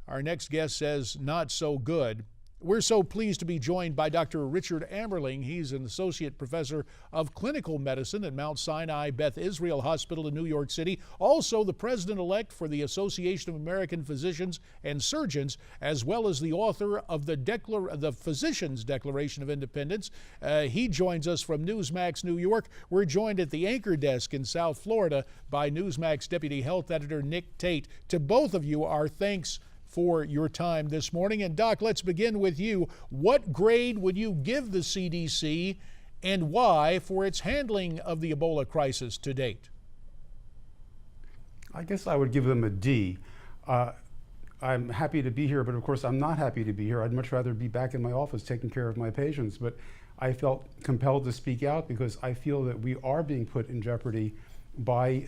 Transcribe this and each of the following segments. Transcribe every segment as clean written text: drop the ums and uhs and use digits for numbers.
Our next guest says not so good. We're so pleased to be joined by Dr. Richard Amerling. He's an associate professor of clinical medicine at Mount Sinai Beth Israel Hospital in New York City, also the president-elect for the Association of American Physicians and Surgeons, as well as the author of the Physicians' Declaration of Independence. He joins us from Newsmax, New York. We're joined at the anchor desk in South Florida by Newsmax Deputy Health Editor Nick Tate. To both of you, our thanks for your time this morning. And Doc, let's begin with you. What grade would you give the CDC and why for its handling of the Ebola crisis to date? I guess I would give them a D. I'm happy to be here, but of course I'm not happy to be here. I'd much rather be back in my office taking care of my patients. But I felt compelled to speak out because I feel that we are being put in jeopardy by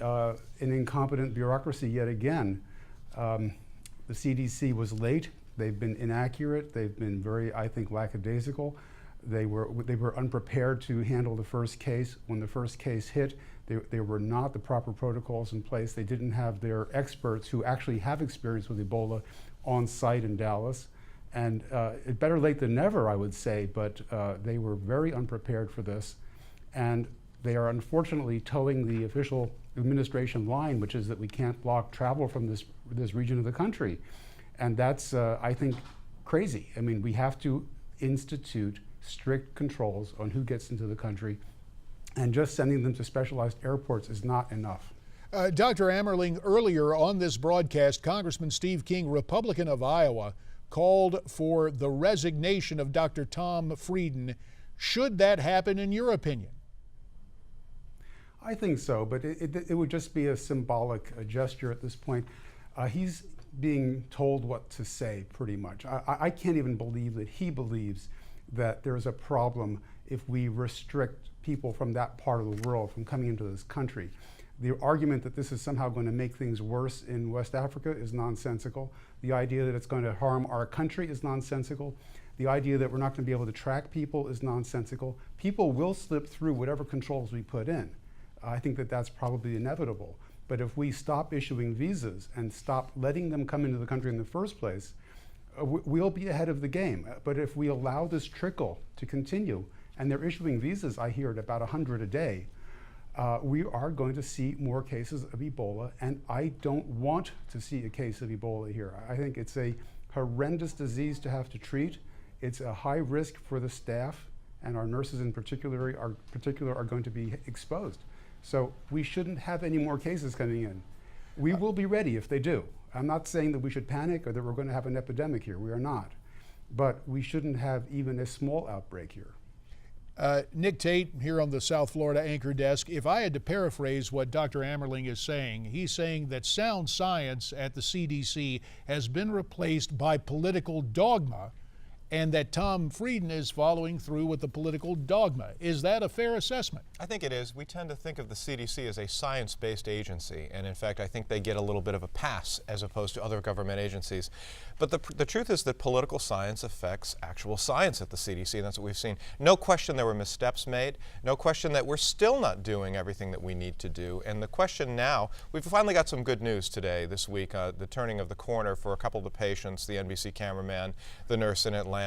an incompetent bureaucracy yet again. The CDC was late. They've been inaccurate. They've been very, I think, lackadaisical. They were unprepared to handle the first case. When the first case hit, there were not the proper protocols in place. They didn't have their experts who actually have experience with Ebola on site in Dallas. And it's better late than never, I would say, but they were very unprepared for this. And they are unfortunately towing the official administration line, which is that we can't block travel from this region of the country. And that's, I think, crazy. I mean, we have to institute strict controls on who gets into the country, and just sending them to specialized airports is not enough. Dr. Amerling, earlier on this broadcast, Congressman Steve King, Republican of Iowa, called for the resignation of Dr. Tom Frieden. Should that happen in your opinion? I think so, but it would just be a symbolic gesture at this point. He's being told what to say, pretty much. I can't even believe that he believes that there's a problem if we restrict people from that part of the world from coming into this country. The argument that this is somehow going to make things worse in West Africa is nonsensical. The idea that it's going to harm our country is nonsensical. The idea that we're not going to be able to track people is nonsensical. People will slip through whatever controls we put in. I think that that's probably inevitable. But if we stop issuing visas and stop letting them come into the country in the first place, we'll be ahead of the game. But if we allow this trickle to continue, and they're issuing visas, I hear, at about 100 a day, we are going to see more cases of Ebola, and I don't want to see a case of Ebola here. I think it's a horrendous disease to have to treat. It's a high risk for the staff, and our nurses in particular are going to be exposed. So we shouldn't have any more cases coming in. We will be ready if they do. I'm not saying that we should panic or that we're going to have an epidemic here. We are not. But we shouldn't have even a small outbreak here. Nick Tate here on the South Florida anchor desk. If I had to paraphrase what Dr. Amerling is saying, he's saying that sound science at the CDC has been replaced by political dogma, and that Tom Frieden is following through with the political dogma. Is that a fair assessment? I think it is. We tend to think of the CDC as a science-based agency, and in fact I think they get a little bit of a pass as opposed to other government agencies. But the truth is that political science affects actual science at the CDC, and that's what we've seen. No question there were missteps made, no question that we're still not doing everything that we need to do, and the question now, we've finally got some good news today, this week, the turning of the corner for a couple of the patients, the NBC cameraman, the nurse in Atlanta,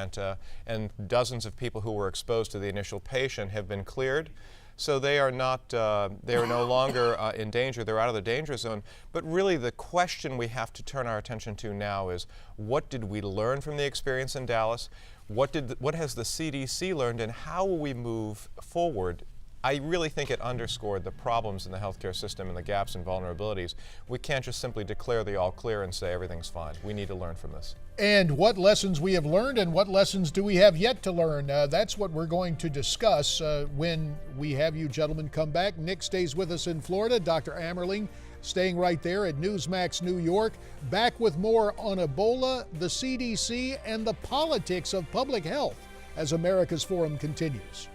and dozens of people who were exposed to the initial patient have been cleared. So they are not, they are no longer in danger. They're out of the danger zone. But really the question we have to turn our attention to now is, what did we learn from the experience in Dallas? What has the CDC learned, and how will we move forward? I really think it underscored the problems in the healthcare system and the gaps and vulnerabilities. We can't just simply declare the all clear and say everything's fine. We need to learn from this. And what lessons we have learned and what lessons do we have yet to learn? That's what we're going to discuss when we have you gentlemen come back. Nick stays with us in Florida. Dr. Amerling staying right there at Newsmax, New York. Back with more on Ebola, the CDC, and the politics of public health as America's Forum continues.